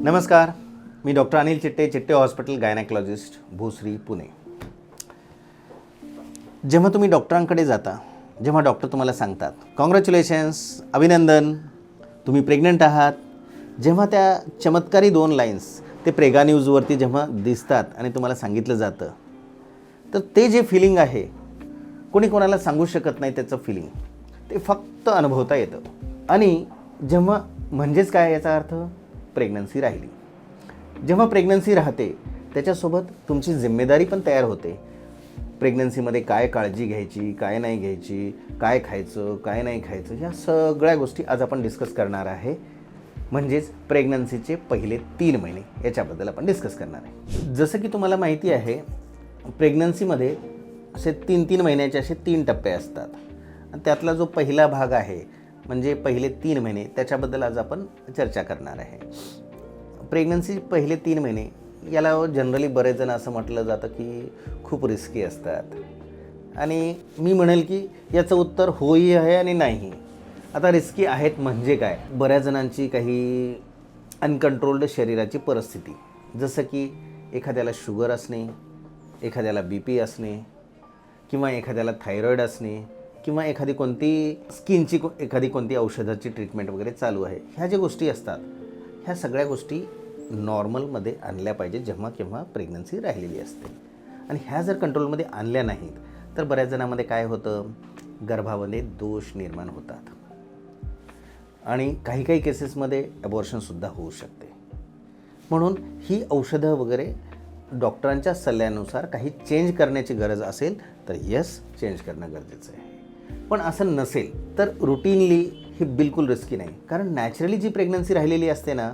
नमस्कार, मी डॉक्टर अनिल चिट्टे, चिट्टे हॉस्पिटल गायनॅकॉलॉजिस्ट, भोसरी, पुणे. जेव्हा तुम्ही डॉक्टरांकडे जाता, जेव्हा डॉक्टर तुम्हाला सांगतात कॉंग्रॅच्युलेशन्स, अभिनंदन, तुम्ही प्रेग्नंट आहात, जेव्हा त्या चमत्कारी 2 लाईन्स ते प्रेगा न्यूजवरती जेव्हा दिसतात आणि तुम्हाला सांगितलं जातं, तर ते जे फिलिंग आहे कोणी कोणाला सांगू शकत नाही. त्याचं फिलिंग ते फक्त अनुभवता येतं. आणि जेव्हा म्हणजेच काय याचा अर्थ, प्रेग्नन्सी राहिली. जेव्हा प्रेग्नन्सी राहते त्याच्यासोबत तुमची जिम्मेदारी पण तयार होते. प्रेग्नन्सीमध्ये काय काळजी घ्यायची, काय नाही घ्यायची, काय खायचं, काय नाही खायचं, ह्या सगळ्या गोष्टी आज आपण डिस्कस करणार आहे. म्हणजेच प्रेग्नन्सीचे पहिले 3 महिने याच्याबद्दल आपण डिस्कस करणार आहे. जसं की तुम्हाला माहिती आहे, प्रेग्नन्सीमध्ये असे 3 महिन्याचे असे 3 टप्पे असतात. आणि त्यातला जो पहिला भाग आहे म्हणजे पहिले 3 महिने, त्याच्याबद्दल आज आपण चर्चा करणार आहे. प्रेग्नन्सी पहिले 3 महिने याला जनरली बरेच जण असं म्हटलं जातं की खूप रिस्की असतात. आणि मी म्हणेल की याचं उत्तर होही आहे आणि नाही. आता रिस्की आहेत म्हणजे काय, बऱ्याच जणांची काही अनकंट्रोल्ड शरीराची परिस्थिती, जसं की एखाद्याला शुगर असणे, एखाद्याला BP असणे, किंवा एखाद्याला थायरॉईड असणे, किंवा एखादी कोणती औषधाची ट्रीटमेंट वगैरे चालू आहे. ह्या ज्या गोष्टी असतात ह्या सगळ्या गोष्टी नॉर्मलमध्ये आणल्या पाहिजे जेव्हा केव्हा प्रेग्नन्सी राहिलेली असते. आणि ह्या जर कंट्रोलमध्ये आणल्या नाहीत तर बऱ्याच जणांमध्ये काय होतं, गर्भामध्ये दोष निर्माण होतात आणि काही केसेसमध्ये ॲबॉर्शनसुद्धा होऊ शकते. म्हणून ही औषधं वगैरे डॉक्टरांच्या सल्ल्यानुसार काही चेंज करण्याची गरज असेल तर चेंज करणं गरजेचं आहे. पण असं नसेल तर रुटीनली ही बिलकुल रिस्की नाही. कारण नॅचरली जी प्रेग्नन्सी राहिलेली असते ना,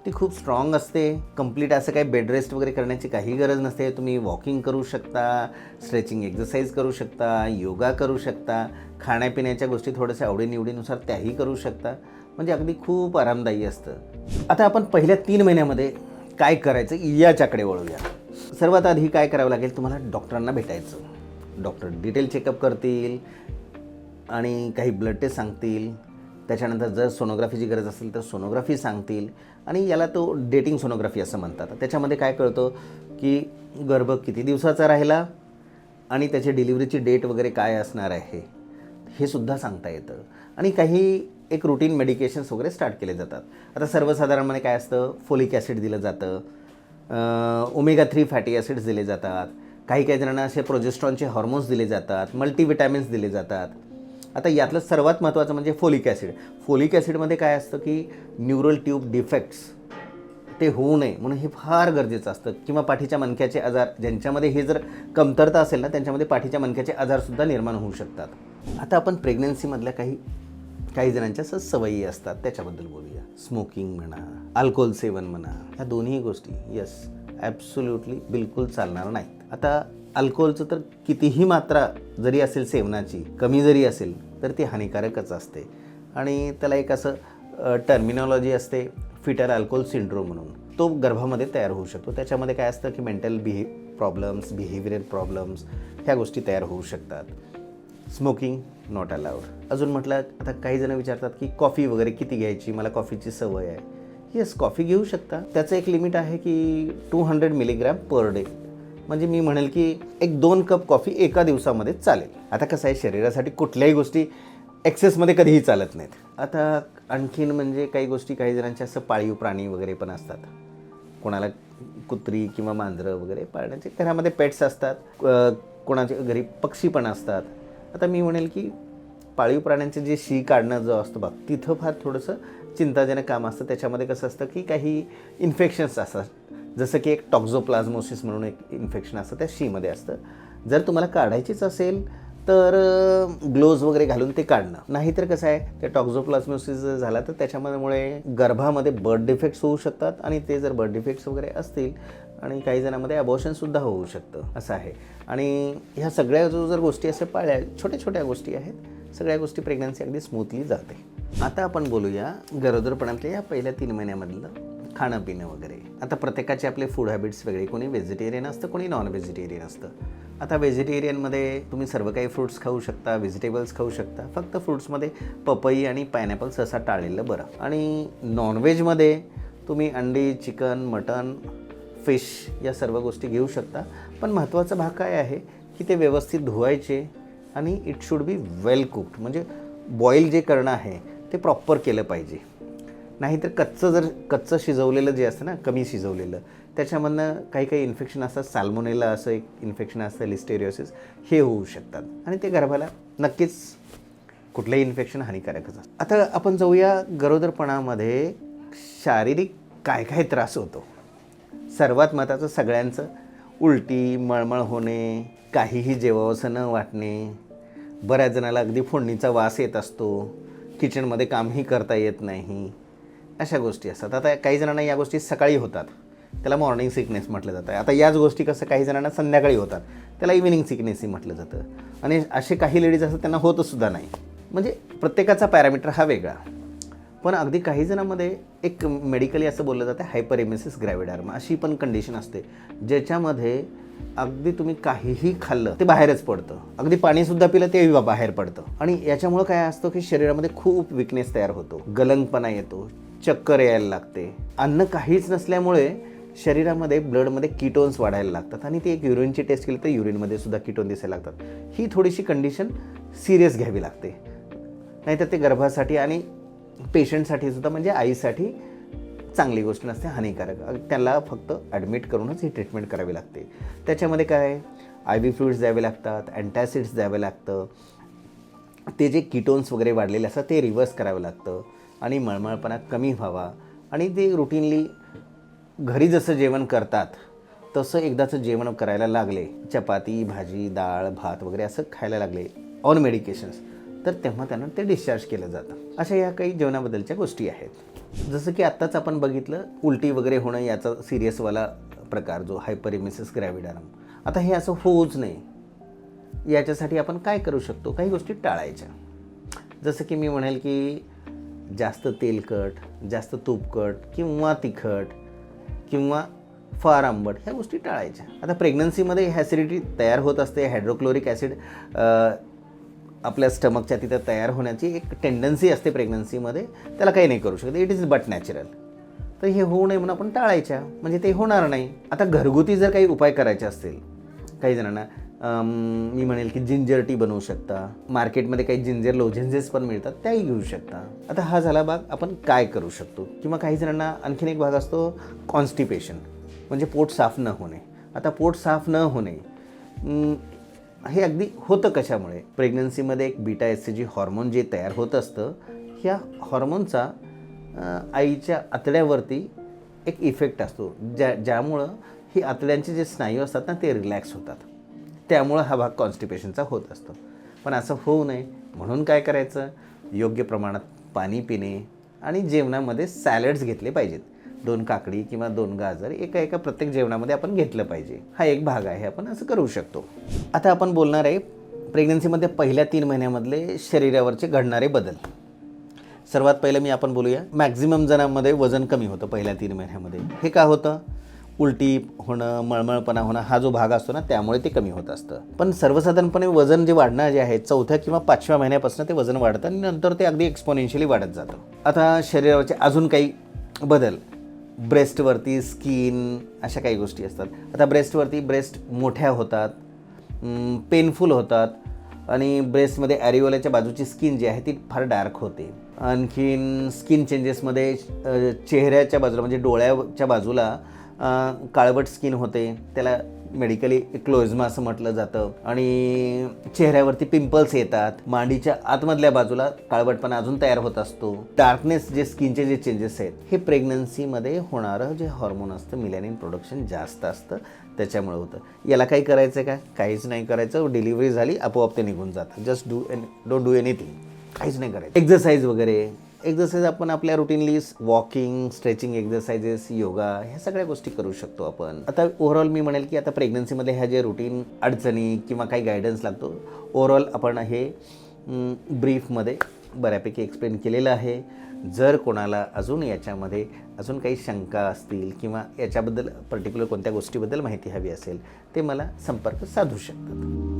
ती खूप स्ट्रॉंग असते. कंप्लीट असं काही बेड रेस्ट वगैरे करण्याची काही गरज नसते. तुम्ही वॉकिंग करू शकता, स्ट्रेचिंग एक्सरसाइज करू शकता, योगा करू शकता, खाण्यापिण्याच्या गोष्टी थोड्याशा आवडीनिवडीनुसार त्याही करू शकता. म्हणजे अगदी खूप आरामदायी असतं. आता आपण पहिल्या 3 महिन्यामध्ये काय करायचं याच्याकडे वळूया. सर्वात आधी काय करावं लागेल, तुम्हाला डॉक्टरांना भेटायचं. डॉक्टर डिटेल चेकअप करतील आणि काही ब्लड टेस्ट सांगतील. त्याच्यानंतर जर सोनोग्राफीची गरज असेल तर सोनोग्राफी सांगतील. आणि याला तो डेटिंग सोनोग्राफी असं म्हणतात. त्याच्यामध्ये काय कळतं की गर्भ किती दिवसाचा राहिला आणि त्याची डिलिव्हरीची डेट वगैरे काय असणार आहे हे सुद्धा सांगता येतं. आणि काही एक रुटीन मेडिकेशन्स वगैरे स्टार्ट केले जातात. आता सर्वसाधारणपणे काय असतं, फोलिक ॲसिड दिलं जातं, ओमेगा 3 फॅटी ॲसिड्स दिले जातात, काही जणांना असे प्रोजेस्ट्रॉनचे हॉर्मोन्स दिले जातात, मल्टीविटॅमिन्स दिले जातात. आता यातलं सर्वात महत्त्वाचं म्हणजे फोलिक ॲसिड. फोलिक ॲसिडमध्ये काय असतं की न्यूरल ट्यूब डिफेक्ट्स ते होऊ नये म्हणून हे फार गरजेचं असतं. किंवा पाठीच्या मणक्याचे आजार, ज्यांच्यामध्ये हे जर कमतरता असेल ना, त्यांच्यामध्ये पाठीच्या मणक्याचे आजारसुद्धा निर्माण होऊ शकतात. आता आपण प्रेग्नन्सीमधल्या काही जणांच्या सवयी असतात त्याच्याबद्दल बोलूया. स्मोकिंग म्हणा, अल्कोहोल सेवन म्हणा, ह्या दोन्ही गोष्टी ॲब्सोल्युटली बिलकुल चालणार नाहीत. आता अल्कोहोलचं तर कितीही मात्रा जरी असेल सेवनाची, कमी जरी असेल तर ती हानिकारकच असते. आणि त्याला एक असं टर्मिनॉलॉजी असते, फिटल अल्कोहोल सिंड्रोम म्हणून. तो गर्भामध्ये तयार होऊ शकतो. त्याच्यामध्ये काय असतं की मेंटल प्रॉब्लेम्स, बिहेवियरल प्रॉब्लेम्स ह्या गोष्टी तयार होऊ शकतात. Smoking not allowed. अजून म्हटलं, आता काही जण विचारतात की कॉफी वगैरे किती घ्यायची, मला कॉफीची सवय आहे. कॉफी घेऊ शकता. त्याचं एक लिमिट आहे की 200 मिलीग्रॅम पर डे. म्हणजे मी म्हणेल की 1-2 कप कॉफी एका दिवसामध्ये चालेल. आता कसं आहे, शरीरासाठी कुठल्याही गोष्टी एक्सेसमध्ये कधीही चालत नाहीत. आता आणखीन म्हणजे काही जणांचे असं पाळीव प्राणी वगैरे पण असतात. कोणाला कुत्री किंवा मांजरं वगैरे पाळण्याचे घरामध्ये पेट्स असतात, कोणाच्या घरी पक्षी पण असतात. आता मी म्हणेल की पाळीव प्राण्यांचे जे शी काढणं जो असतो बघ, तिथं फार थोडंसं चिंताजनक काम असतं. त्याच्यामध्ये कसं असतं की काही इन्फेक्शन्स असतात, जसं की एक टॉक्झोप्लाझमोसिस म्हणून एक इन्फेक्शन असतं त्या शीमध्ये असतं. जर तुम्हाला काढायचीच असेल तर ग्लोव्ज वगैरे घालून ते काढणं. नाहीतर कसं आहे, ते टॉक्झोप्लाझमोसिस जर झाला तर त्याच्यामुळे गर्भामध्ये बर्थ डिफेक्ट्स होऊ शकतात. आणि ते जर बर्थ डिफेक्ट्स वगैरे असतील आणि काही जणांमध्ये ॲबॉर्शनसुद्धा होऊ शकतं, असं आहे. आणि ह्या सगळ्या जर गोष्टी असे पाळल्या, छोट्या गोष्टी आहेत, सगळ्या गोष्टी प्रेग्नन्सी अगदी स्मूथली जाते. आता आपण बोलूया गरोदरपणातल्या या पहिल्या 3 महिन्यामधलं खाणं पिणं वगैरे. आता प्रत्येकाचे आपले फूड हॅबिट्स वेगळे. कोणी व्हेजिटेरियन असतं, कोणी नॉन व्हेजिटेरियन असतं. आता व्हेजिटेरियनमध्ये तुम्ही सर्व काही फ्रूट्स खाऊ शकता, व्हेजिटेबल्स खाऊ शकता. फक्त फ्रूट्समध्ये पपई आणि पायनॅपल्स असा टाळलेलं बरं. आणि नॉनव्हेजमध्ये तुम्ही अंडी, चिकन, मटण, फिश या सर्व गोष्टी घेऊ शकता. पण महत्त्वाचा भाग काय आहे की ते व्यवस्थित धुवायचे आणि it should be well cooked. म्हणजे बॉईल जे करणं आहे ते प्रॉपर केलं पाहिजे. नाहीतर कच्चं शिजवलेलं जे असतं ना, कमी शिजवलेलं, त्याच्यामधनं काही काही इन्फेक्शन असतात. साल्मोनेला असं एक इन्फेक्शन असतं, लिस्टेरियोसिस, हे होऊ शकतात आणि ते गर्भाला नक्कीच कुठलंही इन्फेक्शन हानिकारकच असतं. आता आपण जाऊया गरोदरपणामध्ये शारीरिक काय काय त्रास होतो. सर्वात महत्त्वाचं सगळ्यांचं उलटी, मळमळ होणे, काहीही जेवावंसं न वाटणे, बऱ्याच जणाला अगदी फोडणीचा वास येत असतो, किचनमध्ये कामही करता येत नाही, अशा गोष्टी असतात. आता काही जणांना या गोष्टी सकाळी होतात, त्याला मॉर्निंग सिकनेस म्हटलं जातं. आता याच गोष्टी कसं काही जणांना संध्याकाळी होतात, त्याला इव्हिनिंग सिकनेसही म्हटलं जातं. आणि असे काही लेडीज असतात त्यांना होतंसुद्धा नाही. म्हणजे प्रत्येकाचा पॅरामीटर हा वेगळा. पण अगदी काही जणांमध्ये एक मेडिकली असं बोललं जातं हायपरेमेसिस ग्रॅव्हिडार्मा, अशी पण कंडिशन असते ज्याच्यामध्ये अगदी तुम्ही काहीही खाल्लं ते बाहेरच पडतं, अगदी पाणीसुद्धा पिलं ते बाहेर पडतं. आणि याच्यामुळं काय असतं की शरीरामध्ये खूप विकनेस तयार होतो, गलंगपणा येतो, चक्कर यायला लागते. अन्न काहीच नसल्यामुळे शरीरामध्ये ब्लडमध्ये कीटोन्स वाढायला लागतात आणि ती एक युरिनची टेस्ट केली तर युरिनमध्ये सुद्धा कीटोन दिसायला लागतात. ही थोडीशी कंडिशन सिरियस घ्यावी लागते, नाहीतर ते गर्भासाठी आणि पेशंटसाठी सुद्धा, म्हणजे आईसाठी चांगली गोष्ट नसते, हानिकारक. त्याला फक्त ॲडमिट करूनच ही ट्रीटमेंट करावी लागते. त्याच्यामध्ये काय IV फ्लुइड्स द्यावे लागतात, अँटॅसिड्स द्यावे लागतं, ते जे कीटोन्स वगैरे वाढलेले असतात ते रिव्हर्स करावं लागतं आणि मळमळपणा कमी व्हावा. आणि ते रुटीनली घरी जसं जेवण करतात तसं एकदाचं जेवण करायला लागले, चपाती, भाजी, डाळ, भात वगैरे असं खायला लागले ऑन मेडिकेशन्स, तर तेव्हा त्यांना ते डिस्चार्ज केलं जातं. अशा या काही जेवणाबद्दलच्या गोष्टी आहेत. जसं की आत्ताच आपण बघितलं उलटी वगैरे होणं, याचा सिरियसवाला प्रकार जो हायपरेमेसिस ग्रॅव्हिडार्म. आता हे असं होऊच नये याच्यासाठी आपण काय करू शकतो, काही गोष्टी टाळायच्या. जसं की मी म्हणेल की जास्त तेलकट, जास्त तुपकट किंवा तिखट किंवा फार आंबट ह्या गोष्टी टाळायच्या. आता प्रेग्नन्सीमध्ये ॲसिडिटी तयार होत असते, हायड्रोक्लोरिक ॲसिड आपल्या स्टमकच्या तिथं तयार होण्याची एक टेंडन्सी असते प्रेग्नन्सीमध्ये, त्याला काही नाही करू शकत, इट इज बट नॅचरल. तर हे होऊ नये म्हणून आपण टाळायच्या, म्हणजे ते होणार नाही. आता घरगुती जर काही उपाय करायचे असतील काही जणांना, मी म्हणेल की जिंजर टी बनवू शकता. मार्केटमध्ये काही जिंजर लोजेन्सेस पण मिळतात, त्याही घेऊ शकता. आता हा झाला भाग आपण काय करू शकतो. किंवा काही जणांना आणखीन एक भाग असतो कॉन्स्टिपेशन, म्हणजे पोट साफ न होणे. आता पोट साफ न होणे हे अगदी होतं कशामुळे. प्रेग्नन्सीमध्ये एक बीटा एससीजी हॉर्मोन जे तयार होत असतं, ह्या हॉर्मोनचा आईच्या आतड्यावरती एक इफेक्ट असतो, ज्यामुळं ही आतड्यांचे जे स्नायू असतात ना ते रिलॅक्स होतात. त्यामुळं हा भाग कॉन्स्टिपेशनचा होत असतो. पण असं होऊ नये म्हणून काय करायचं, योग्य प्रमाणात पाणी पिणे आणि जेवणामध्ये सॅलड्स घेतले पाहिजेत. 2 काकडी किंवा 2 गाजर एका प्रत्येक जेवणामध्ये आपण घेतलं पाहिजे. हा एक भाग आहे, आपण असं करू शकतो. आता आपण बोलणार आहे प्रेग्नन्सीमध्ये पहिल्या 3 महिन्यामधले शरीरावरचे घडणारे बदल. सर्वात पहिलं आपण बोलूया, मॅक्झिमम जणांमध्ये वजन कमी होतं पहिल्या 3 महिन्यामध्ये. हे का होतं, उलटी होणं, मळमळपणा होणं हा जो भाग असतो ना त्यामुळे ते कमी होत असतं. पण सर्वसाधारणपणे वजन जे वाढणं जे आहे 4थ्या किंवा 5व्या महिन्यापासून ते वजन वाढतं आणि नंतर ते अगदी एक्सपोनेन्शियली वाढत जातं. आता शरीरावरचे अजून काही बदल, ब्रेस्टवरती स्किन, अशा काही गोष्टी असतात. आता ब्रेस्ट मोठ्या होतात, पेनफुल होतात आणि ब्रेस्टमध्ये ॲरिओलाच्या बाजूची स्किन जी आहे ती फार डार्क होते. आणखीन स्किन चेंजेसमध्ये चेहऱ्याच्या बाजूला म्हणजे डोळ्याच्या बाजूला काळवट स्किन होते, त्याला मेडिकली क्लोइझमा असं म्हटलं जातं. आणि चेहऱ्यावरती पिंपल्स येतात, मांडीच्या आतमधल्या बाजूला काळवटपणा अजून तयार होत असतो. डार्कनेस, जे स्किनचे जे चेंजेस आहेत हे प्रेग्नन्सीमध्ये होणारं जे हॉर्मोन असतं मिलॅनिन प्रोडक्शन जास्त असतं त्याच्यामुळे होतं. याला काही करायचं का, काहीच नाही करायचं. डिलिव्हरी झाली आपोआप ते निघून जातं. जस्ट डोंट डू एनिथिंग, काहीच नाही करायचं. एक्झरसाईज आपण आपल्या routinely walking, stretching exercises, yoga ह्या सगळ्या गोष्टी करू शकतो आपण. आता ओव्हरऑल मी म्हणेल की आता प्रेग्नन्सीमध्ये ह्या जे रुटीन अडचणी किंवा काही गायडन्स लागतो, ओव्हरऑल आपण हे ब्रीफमध्ये बऱ्यापैकी एक्सप्लेन केलेलं आहे. जर कोणाला अजून याच्यामध्ये अजून काही शंका असतील किंवा याच्याबद्दल पर्टिक्युलर कोणत्या गोष्टीबद्दल माहिती हवी असेल ते मला संपर्क साधू शकतात.